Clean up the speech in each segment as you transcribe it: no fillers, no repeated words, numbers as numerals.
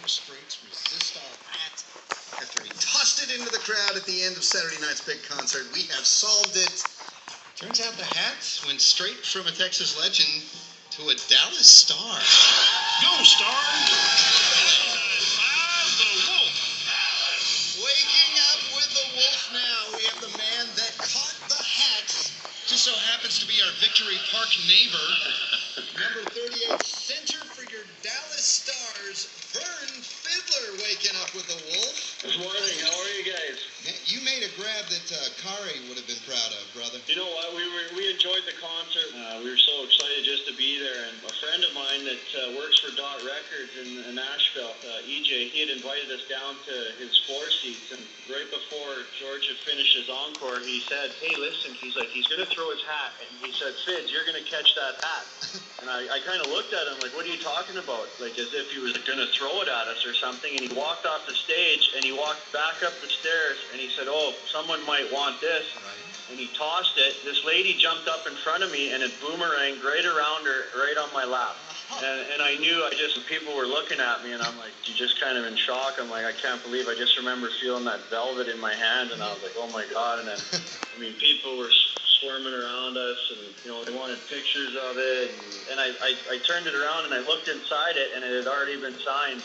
Strait's Resistol hat. After he tossed it into the crowd at the end of Saturday night's big concert, we have solved it. Turns out the hat went straight from a Texas legend to a Dallas star. Go, Stars! The Wolf! Waking up with the Wolf now. We have the man that caught the hat. Just so happens to be our Victory Park neighbor. Number 38, center for your Dallas Stars, Vern Fiddler, waking up with the Wolf. Good morning. How are you guys? You made a grab that Kari would have been proud of, brother. You know what? We enjoyed the concert. We were so excited just to be there. And a friend of mine that works for Dot Records in Nashville, EJ, he had invited us down to his floor seats. And right before George had finished his encore, he said, "Hey, listen," he's like, "he's going to throw his hat." And he said, "Fids, you're going to catch that hat." And I kind of looked at him like, "What are you talking about?" Like as if he was going to throw it at us or something. And he walked off the stage and he walked back up the stairs and he said, "Oh, someone might want this." And he tossed it. This lady jumped up in front of me and it boomeranged right around her, right on my lap. And I knew people were looking at me and I'm like, you just kind of in shock. I'm like, I can't believe, I just remember feeling that velvet in my hand and I was like, oh my God. And then, I mean, people were swarming around us and, you know, they wanted pictures of it. And I turned it around and I looked inside it and it had already been signed.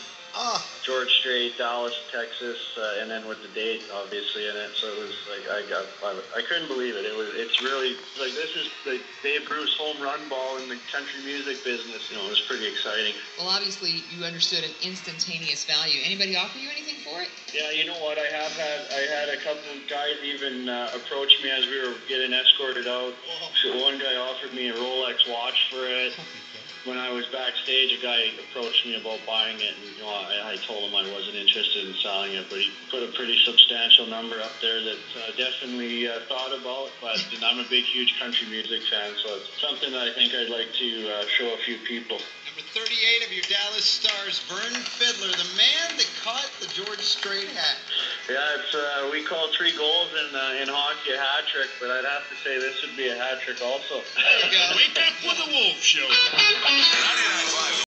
George Strait, Dallas, Texas, and then with the date obviously in it. So it was like I couldn't believe it. It's really like this is the Babe Ruth's home run ball in the country music business. You know, it was pretty exciting. Well, obviously you understood an instantaneous value. Anybody offer you anything for it? Yeah, you know what? I had a couple of guys even approach me as we were getting escorted out. So one guy offered me a Rolex watch for it. When I was backstage, a guy approached me about buying it, and you know, I told him I wasn't interested in selling it, but he put a pretty substantial number up there that definitely thought about. But I'm a big, huge country music fan, so it's something that I think I'd like to show a few people. Number 38 of your Dallas Stars, Vern Fiddler, the man that caught the George Strait hat. Yeah, it's we call 3 goals in hockey a hat trick, but I'd have to say this would be a hat trick also. There you go. Wake up with the Wolf Show. 99.5